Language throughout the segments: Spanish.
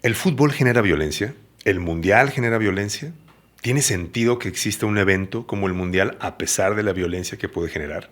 ¿El fútbol genera violencia? ¿El mundial genera violencia? ¿Tiene sentido que exista un evento como el mundial a pesar de la violencia que puede generar?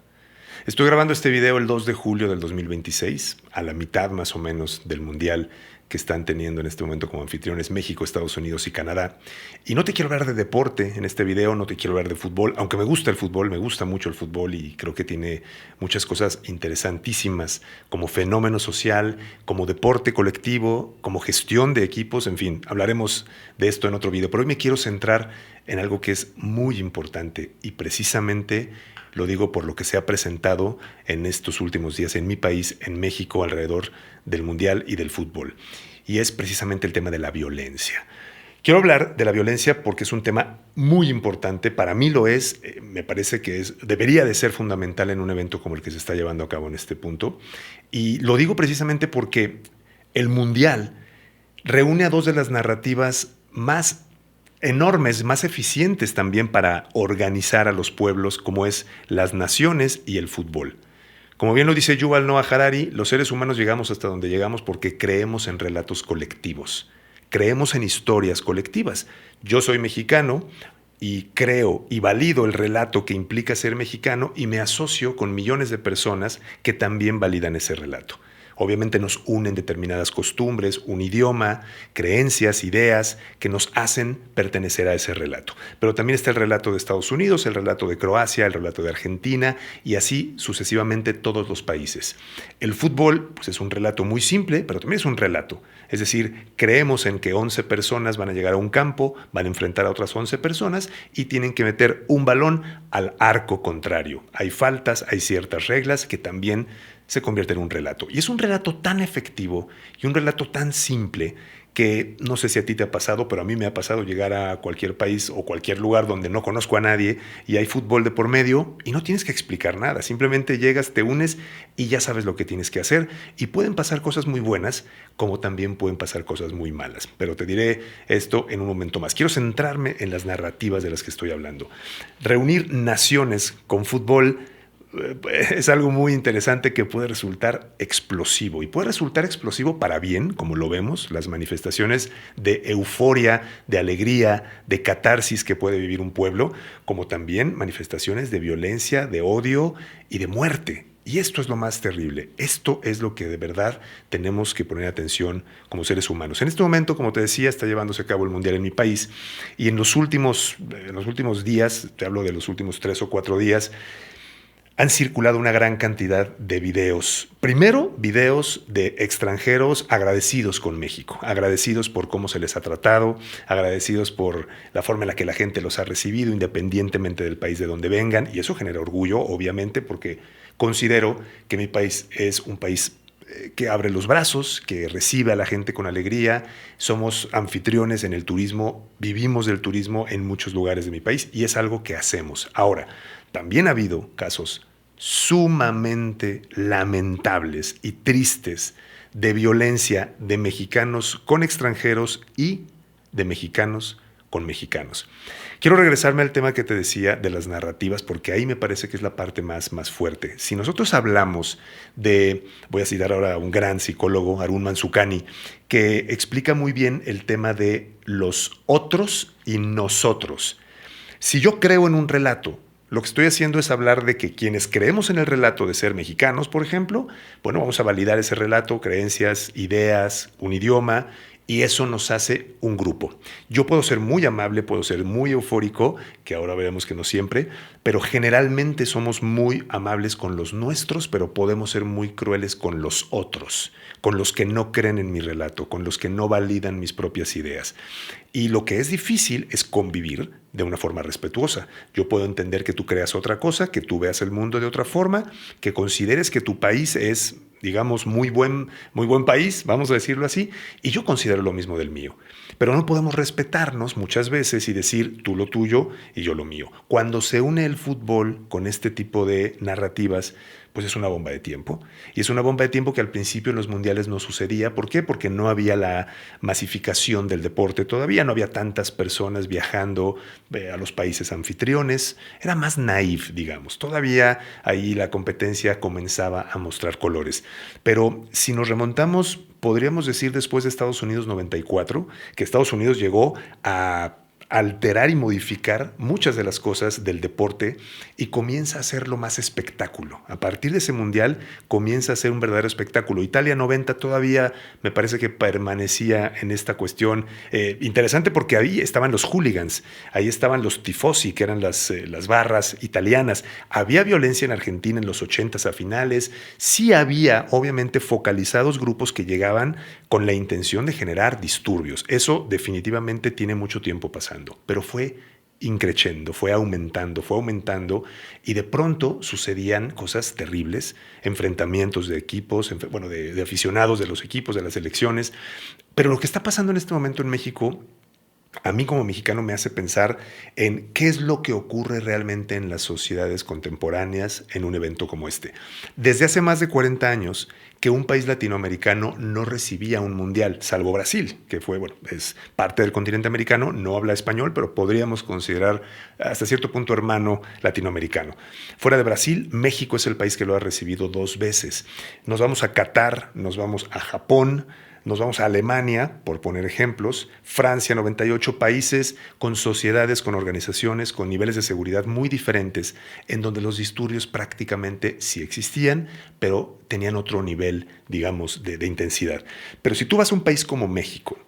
Estoy grabando este video el 2 de julio del 2026, a la mitad más o menos del mundial que están teniendo en este momento como anfitriones México, Estados Unidos y Canadá. Y no te quiero hablar de deporte en este video, no te quiero hablar de fútbol, aunque me gusta el fútbol, me gusta mucho el fútbol y creo que tiene muchas cosas interesantísimas como fenómeno social, como deporte colectivo, como gestión de equipos, en fin, hablaremos de esto en otro video. Pero hoy me quiero centrar en algo que es muy importante y precisamente lo digo por lo que se ha presentado en estos últimos días en mi país, en México, alrededor del mundial y del fútbol. Y es precisamente el tema de la violencia. Quiero hablar de la violencia porque es un tema muy importante, para mí lo es, me parece que debería de ser fundamental en un evento como el que se está llevando a cabo en este punto. Y lo digo precisamente porque el mundial reúne a dos de las narrativas más enormes, más eficientes también para organizar a los pueblos, como es las naciones y el fútbol. Como bien lo dice Yuval Noah Harari, los seres humanos llegamos hasta donde llegamos porque creemos en relatos colectivos, creemos en historias colectivas. Yo soy mexicano y creo y valido el relato que implica ser mexicano y me asocio con millones de personas que también validan ese relato. Obviamente nos unen determinadas costumbres, un idioma, creencias, ideas que nos hacen pertenecer a ese relato. Pero también está el relato de Estados Unidos, el relato de Croacia, el relato de Argentina y así sucesivamente todos los países. El fútbol pues es un relato muy simple, pero también es un relato. Es decir, creemos en que 11 personas van a llegar a un campo, van a enfrentar a otras 11 personas y tienen que meter un balón al arco contrario. Hay faltas, hay ciertas reglas que también se convierte en un relato. Y es un relato tan efectivo y un relato tan simple que no sé si a ti te ha pasado, pero a mí me ha pasado llegar a cualquier país o cualquier lugar donde no conozco a nadie y hay fútbol de por medio y no tienes que explicar nada. Simplemente llegas, te unes y ya sabes lo que tienes que hacer. Y pueden pasar cosas muy buenas como también pueden pasar cosas muy malas. Pero te diré esto en un momento más. Quiero centrarme en las narrativas de las que estoy hablando. Reunir naciones con fútbol es algo muy interesante que puede resultar explosivo y puede resultar explosivo para bien, como lo vemos, las manifestaciones de euforia, de alegría, de catarsis que puede vivir un pueblo, como también manifestaciones de violencia, de odio y de muerte. Y esto es lo más terrible, esto es lo que de verdad tenemos que poner atención como seres humanos. En este momento, como te decía, está llevándose a cabo el Mundial en mi país y en los últimos días, te hablo de los últimos 3 o 4 días, han circulado una gran cantidad de videos. Primero, videos de extranjeros agradecidos con México, agradecidos por cómo se les ha tratado, agradecidos por la forma en la que la gente los ha recibido, independientemente del país de donde vengan. Y eso genera orgullo, obviamente, porque considero que mi país es un país que abre los brazos, que recibe a la gente con alegría. Somos anfitriones en el turismo, vivimos del turismo en muchos lugares de mi país y es algo que hacemos. Ahora, también ha habido casos sumamente lamentables y tristes de violencia de mexicanos con extranjeros y de mexicanos con mexicanos. Quiero regresarme al tema que te decía de las narrativas, porque ahí me parece que es la parte más fuerte. Si nosotros hablamos voy a citar ahora a un gran psicólogo, Arun Manzukani, que explica muy bien el tema de los otros y nosotros. Si yo creo en un relato, lo que estoy haciendo es hablar de que quienes creemos en el relato de ser mexicanos, por ejemplo, bueno, vamos a validar ese relato, creencias, ideas, un idioma, y eso nos hace un grupo. Yo puedo ser muy amable, puedo ser muy eufórico, que ahora veremos que no siempre, pero generalmente somos muy amables con los nuestros, pero podemos ser muy crueles con los otros, con los que no creen en mi relato, con los que no validan mis propias ideas. Y lo que es difícil es convivir de una forma respetuosa. Yo puedo entender que tú creas otra cosa, que tú veas el mundo de otra forma, que consideres que tu país es, digamos, muy buen país, vamos a decirlo así, y yo considero lo mismo del mío. Pero no podemos respetarnos muchas veces y decir tú lo tuyo y yo lo mío. Cuando se une el fútbol con este tipo de narrativas, pues es una bomba de tiempo. Y es una bomba de tiempo que al principio en los mundiales no sucedía. ¿Por qué? Porque no había la masificación del deporte todavía, no había tantas personas viajando a los países anfitriones. Era más naif, digamos. Todavía ahí la competencia comenzaba a mostrar colores. Pero si nos remontamos podríamos decir después de Estados Unidos 94, que Estados Unidos llegó a alterar y modificar muchas de las cosas del deporte y comienza a hacerlo más espectáculo. A partir de ese mundial comienza a ser un verdadero espectáculo. Italia 90 todavía me parece que permanecía en esta cuestión interesante, porque ahí estaban los hooligans, ahí estaban los tifosi, que eran las barras italianas. Había violencia en Argentina en los 80s a finales. Sí había, obviamente, focalizados grupos que llegaban con la intención de generar disturbios. Eso definitivamente tiene mucho tiempo pasando. Pero fue increciendo, fue aumentando y de pronto sucedían cosas terribles, enfrentamientos de equipos, bueno, de aficionados de los equipos, de las selecciones. Pero lo que está pasando en este momento en México, a mí como mexicano me hace pensar en qué es lo que ocurre realmente en las sociedades contemporáneas en un evento como este. Desde hace más de 40 años que un país latinoamericano no recibía un mundial, salvo Brasil, que fue, bueno, es parte del continente americano, no habla español, pero podríamos considerar hasta cierto punto hermano latinoamericano. Fuera de Brasil, México es el país que lo ha recibido 2 veces. Nos vamos a Qatar, nos vamos a Japón, nos vamos a Alemania, por poner ejemplos, Francia, 98 países con sociedades, con organizaciones, con niveles de seguridad muy diferentes, en donde los disturbios prácticamente sí existían, pero tenían otro nivel, digamos, de intensidad. Pero si tú vas a un país como México,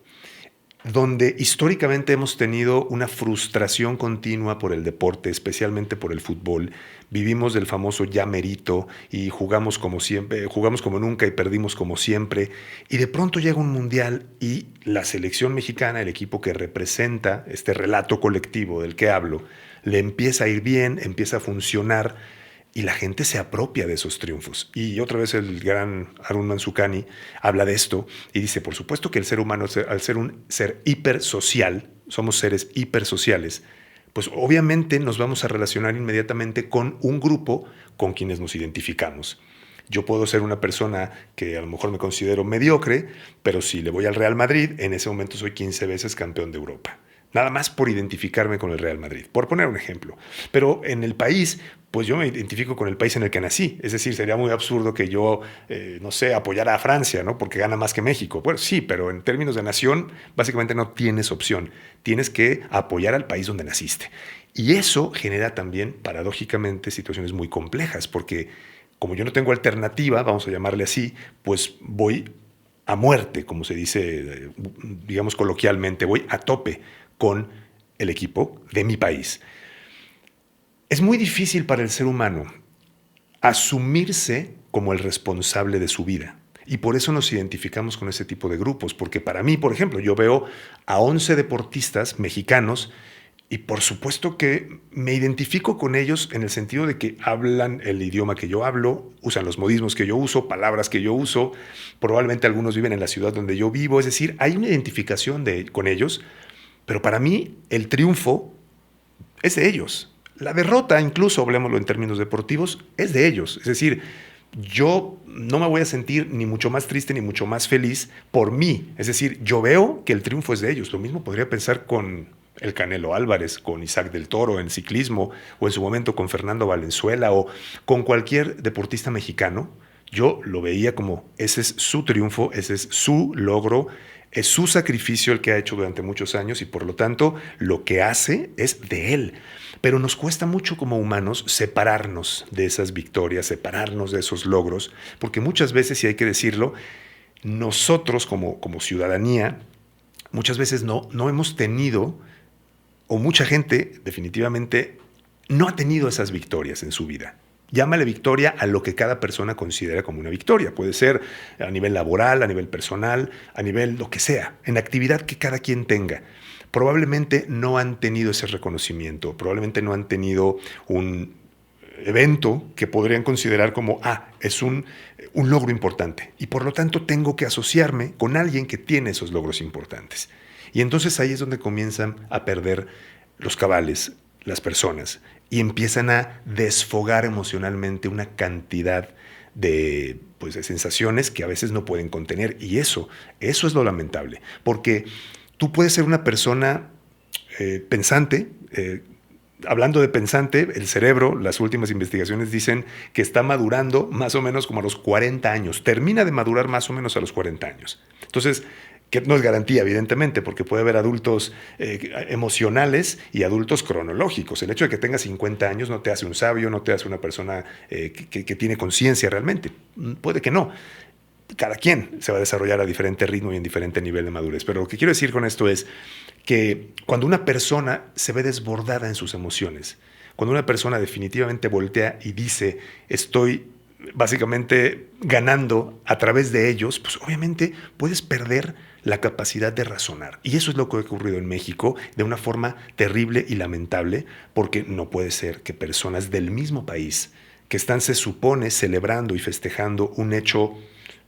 donde históricamente hemos tenido una frustración continua por el deporte, especialmente por el fútbol. Vivimos del famoso ya merito y jugamos como siempre, jugamos como nunca y perdimos como siempre. Y de pronto llega un mundial y la selección mexicana, el equipo que representa este relato colectivo del que hablo, le empieza a ir bien, empieza a funcionar. Y la gente se apropia de esos triunfos. Y otra vez el gran Arun Manzukani habla de esto y dice, por supuesto que el ser humano, al ser un ser hipersocial, somos seres hipersociales, pues obviamente nos vamos a relacionar inmediatamente con un grupo con quienes nos identificamos. Yo puedo ser una persona que a lo mejor me considero mediocre, pero si le voy al Real Madrid, en ese momento soy 15 veces campeón de Europa. Nada más por identificarme con el Real Madrid, por poner un ejemplo. Pero en el país, pues yo me identifico con el país en el que nací. Es decir, sería muy absurdo que yo, no sé, apoyara a Francia, ¿no? Porque gana más que México. Bueno, sí, pero en términos de nación, básicamente no tienes opción. Tienes que apoyar al país donde naciste. Y eso genera también, paradójicamente, situaciones muy complejas, porque como yo no tengo alternativa, vamos a llamarle así, pues voy a muerte, como se dice, digamos coloquialmente, voy a tope con el equipo de mi país. Es muy difícil para el ser humano asumirse como el responsable de su vida. Y por eso nos identificamos con ese tipo de grupos. Porque para mí, por ejemplo, yo veo a 11 deportistas mexicanos y por supuesto que me identifico con ellos en el sentido de que hablan el idioma que yo hablo, usan los modismos que yo uso, palabras que yo uso. Probablemente algunos viven en la ciudad donde yo vivo. Es decir, hay una identificación con ellos. Pero para mí el triunfo es de ellos. La derrota, incluso hablemoslo en términos deportivos, es de ellos. Es decir, yo no me voy a sentir ni mucho más triste ni mucho más feliz por mí. Es decir, yo veo que el triunfo es de ellos. Lo mismo podría pensar con el Canelo Álvarez, con Isaac del Toro en ciclismo, o en su momento con Fernando Valenzuela, o con cualquier deportista mexicano. Yo lo veía como ese es su triunfo, ese es su logro, es su sacrificio el que ha hecho durante muchos años y por lo tanto lo que hace es de él. Pero nos cuesta mucho como humanos separarnos de esas victorias, separarnos de esos logros, porque muchas veces, y hay que decirlo, nosotros como ciudadanía, muchas veces no hemos tenido, o mucha gente definitivamente no ha tenido esas victorias en su vida. Llámale victoria a lo que cada persona considera como una victoria. Puede ser a nivel laboral, a nivel personal, a nivel lo que sea, en actividad que cada quien tenga. Probablemente no han tenido ese reconocimiento, probablemente no han tenido un evento que podrían considerar como, es un logro importante. Y por lo tanto tengo que asociarme con alguien que tiene esos logros importantes. Y entonces ahí es donde comienzan a perder los cabales, las personas, y empiezan a desfogar emocionalmente una cantidad de sensaciones que a veces no pueden contener. Y eso es lo lamentable. Porque tú puedes ser una persona pensante, hablando de pensante, el cerebro, las últimas investigaciones dicen que está madurando más o menos como a los 40 años. Termina de madurar más o menos a los 40 años. Entonces, que no es garantía, evidentemente, porque puede haber adultos emocionales y adultos cronológicos. El hecho de que tengas 50 años no te hace un sabio, no te hace una persona que tiene conciencia realmente. Puede que no. Cada quien se va a desarrollar a diferente ritmo y en diferente nivel de madurez. Pero lo que quiero decir con esto es que cuando una persona se ve desbordada en sus emociones, cuando una persona definitivamente voltea y dice, estoy básicamente ganando a través de ellos, pues obviamente puedes perder la capacidad de razonar. Y eso es lo que ha ocurrido en México de una forma terrible y lamentable, porque no puede ser que personas del mismo país que están, se supone, celebrando y festejando un hecho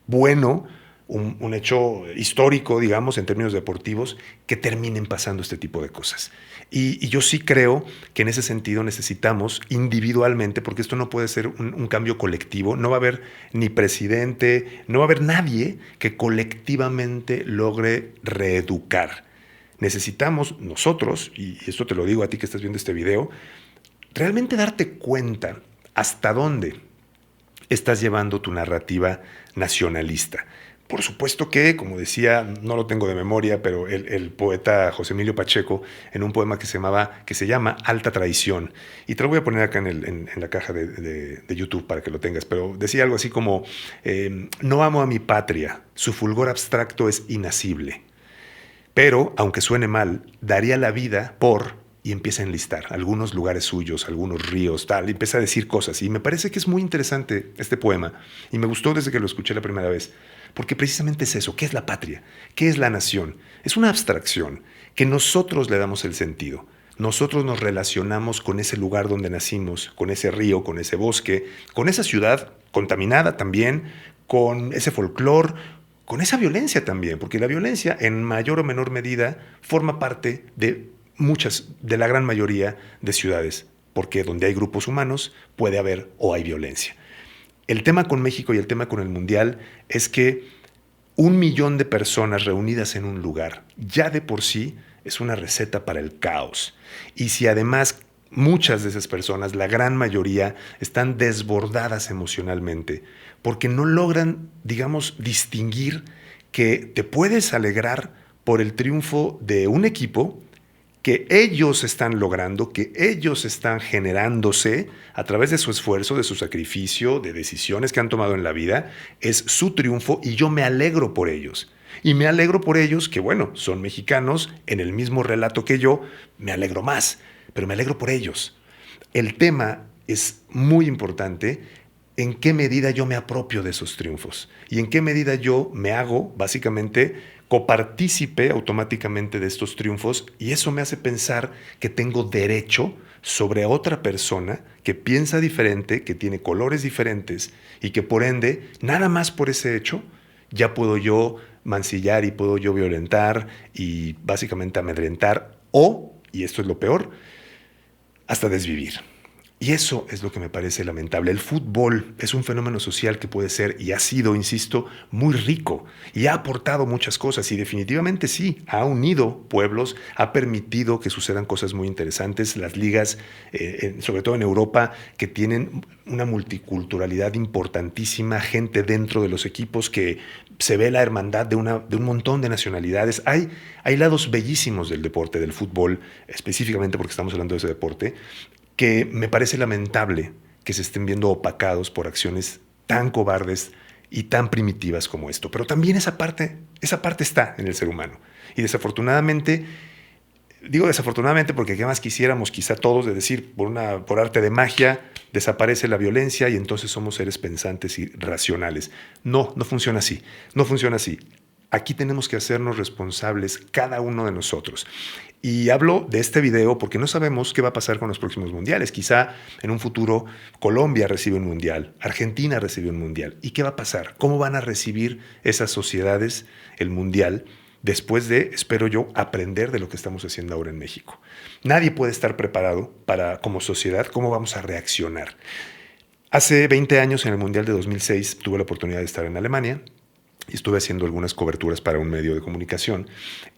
bueno, un hecho histórico, digamos, en términos deportivos, que terminen pasando este tipo de cosas. Y yo sí creo que en ese sentido necesitamos individualmente, porque esto no puede ser un cambio colectivo, no va a haber ni presidente, no va a haber nadie que colectivamente logre reeducar. Necesitamos nosotros, y esto te lo digo a ti que estás viendo este video, realmente darte cuenta hasta dónde estás llevando tu narrativa nacionalista. Por supuesto que, como decía, no lo tengo de memoria, pero el poeta José Emilio Pacheco, en un poema que se llama Alta Traición, y te lo voy a poner acá en la caja de YouTube para que lo tengas, pero decía algo así como, no amo a mi patria, su fulgor abstracto es inasible, pero, aunque suene mal, daría la vida por... y empieza a enlistar algunos lugares suyos, algunos ríos, tal, y empieza a decir cosas. Y me parece que es muy interesante este poema, y me gustó desde que lo escuché la primera vez, porque precisamente es eso. ¿Qué es la patria? ¿Qué es la nación? Es una abstracción que nosotros le damos el sentido. Nosotros nos relacionamos con ese lugar donde nacimos, con ese río, con ese bosque, con esa ciudad contaminada también, con ese folclore, con esa violencia también, porque la violencia en mayor o menor medida forma parte de de la gran mayoría de ciudades, porque donde hay grupos humanos puede haber o hay violencia. El tema con México y el tema con el Mundial es que 1 millón de personas reunidas en un lugar ya de por sí es una receta para el caos. Y si además muchas de esas personas, la gran mayoría, están desbordadas emocionalmente porque no logran, digamos, distinguir que te puedes alegrar por el triunfo de un equipo que ellos están logrando, que ellos están generándose a través de su esfuerzo, de su sacrificio, de decisiones que han tomado en la vida, es su triunfo y yo me alegro por ellos. Y me alegro por ellos que, bueno, son mexicanos en el mismo relato que yo, me alegro más, pero me alegro por ellos. El tema es muy importante, en qué medida yo me apropio de esos triunfos y en qué medida yo me hago, básicamente, copartícipe automáticamente de estos triunfos, y eso me hace pensar que tengo derecho sobre otra persona que piensa diferente, que tiene colores diferentes y que por ende, nada más por ese hecho, ya puedo yo mancillar y puedo yo violentar y básicamente amedrentar o, y esto es lo peor, hasta desvivir. Y eso es lo que me parece lamentable. El fútbol es un fenómeno social que puede ser y ha sido, insisto, muy rico y ha aportado muchas cosas y definitivamente sí, ha unido pueblos, ha permitido que sucedan cosas muy interesantes. Las ligas, sobre todo en Europa, que tienen una multiculturalidad importantísima, gente dentro de los equipos que se ve la hermandad de un montón de nacionalidades. Hay lados bellísimos del deporte, del fútbol, específicamente porque estamos hablando de ese deporte, que me parece lamentable que se estén viendo opacados por acciones tan cobardes y tan primitivas como esto. Pero también esa parte está en el ser humano. Y desafortunadamente, digo desafortunadamente porque qué más quisiéramos quizá todos de decir por arte de magia desaparece la violencia y entonces somos seres pensantes y racionales. No funciona así. No funciona así. Aquí tenemos que hacernos responsables cada uno de nosotros. Y hablo de este video porque no sabemos qué va a pasar con los próximos mundiales. Quizá en un futuro Colombia recibe un mundial, Argentina recibe un mundial. ¿Y qué va a pasar? ¿Cómo van a recibir esas sociedades el mundial después de, espero yo, aprender de lo que estamos haciendo ahora en México? Nadie puede estar preparado para, como sociedad, cómo vamos a reaccionar. Hace 20 años, en el Mundial de 2006, tuve la oportunidad de estar en Alemania. y estuve haciendo algunas coberturas para un medio de comunicación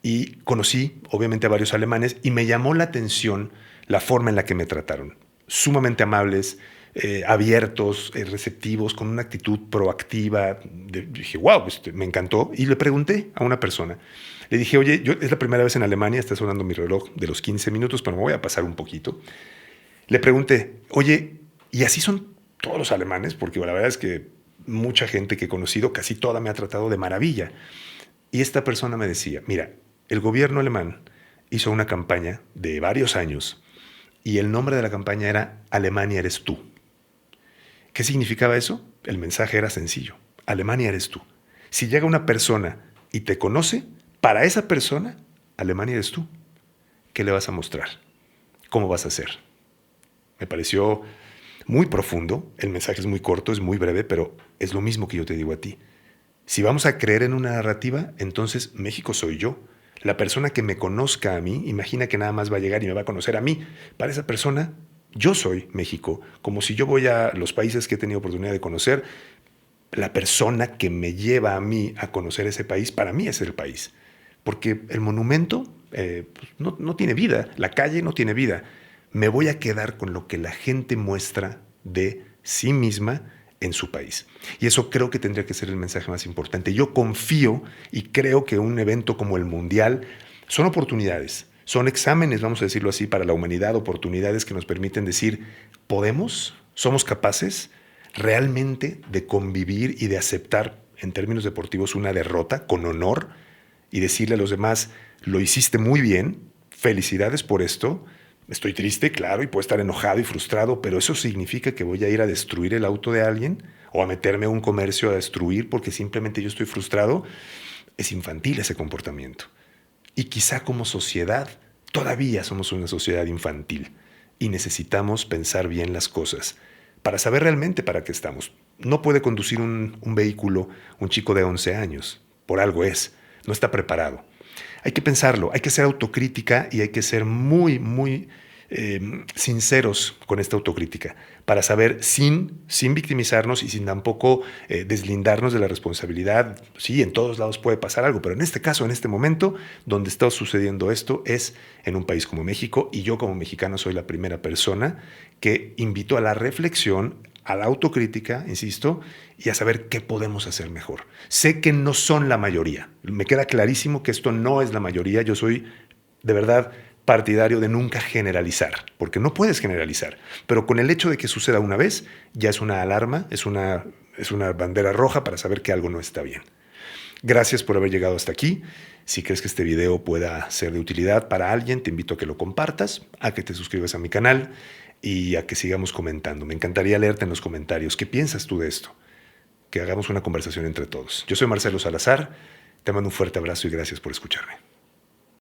y conocí obviamente a varios alemanes y me llamó la atención la forma en la que me trataron. Sumamente amables, abiertos, receptivos, con una actitud proactiva. Dije, wow, me encantó. Y le pregunté a una persona, le dije, oye, es la primera vez en Alemania, está sonando mi reloj de los 15 minutos, pero me voy a pasar un poquito. Le pregunté, oye, ¿y así son todos los alemanes? Porque la verdad es que mucha gente que he conocido, casi toda me ha tratado de maravilla. Y esta persona me decía, mira, el gobierno alemán hizo una campaña de varios años y el nombre de la campaña era Alemania eres tú. ¿Qué significaba eso? El mensaje era sencillo. Alemania eres tú. Si llega una persona y te conoce, para esa persona, Alemania eres tú. ¿Qué le vas a mostrar? ¿Cómo vas a hacer? Me pareció muy profundo. El mensaje es muy corto, es muy breve, pero es lo mismo que yo te digo a ti. Si vamos a creer en una narrativa, entonces México soy yo. La persona que me conozca a mí, imagina que nada más va a llegar y me va a conocer a mí. Para esa persona, yo soy México. Como si yo voy a los países que he tenido oportunidad de conocer, la persona que me lleva a mí a conocer ese país, para mí es el país. Porque el monumento pues no tiene vida, la calle no tiene vida. Me voy a quedar con lo que la gente muestra de sí misma en su país. Y eso creo que tendría que ser el mensaje más importante. Yo confío y creo que un evento como el Mundial son oportunidades, son exámenes, vamos a decirlo así, para la humanidad, oportunidades que nos permiten decir, ¿podemos? ¿Somos capaces realmente de convivir y de aceptar en términos deportivos una derrota con honor y decirle a los demás, lo hiciste muy bien, felicidades por esto? Estoy triste, claro, y puedo estar enojado y frustrado, pero eso significa que voy a ir a destruir el auto de alguien o a meterme a un comercio a destruir porque simplemente yo estoy frustrado. Es infantil ese comportamiento. Y quizá como sociedad todavía somos una sociedad infantil y necesitamos pensar bien las cosas para saber realmente para qué estamos. No puede conducir un vehículo un chico de 11 años, por algo es, no está preparado. Hay que pensarlo, hay que ser autocrítica y hay que ser muy sinceros con esta autocrítica para saber sin victimizarnos y sin tampoco deslindarnos de la responsabilidad. Sí, en todos lados puede pasar algo, pero en este caso, en este momento, donde está sucediendo esto es en un país como México y yo como mexicano soy la primera persona que invito a la reflexión, a la autocrítica, insisto, y a saber qué podemos hacer mejor. Sé que no son la mayoría. Me queda clarísimo que esto no es la mayoría. Yo soy, de verdad, partidario de nunca generalizar, porque no puedes generalizar. Pero con el hecho de que suceda una vez, ya es una alarma, es una bandera roja para saber que algo no está bien. Gracias por haber llegado hasta aquí. Si crees que este video pueda ser de utilidad para alguien, te invito a que lo compartas, a que te suscribas a mi canal y a que sigamos comentando. Me encantaría leerte en los comentarios. ¿Qué piensas tú de esto? Que hagamos una conversación entre todos. Yo soy Marcelo Salazar. Te mando un fuerte abrazo y gracias por escucharme.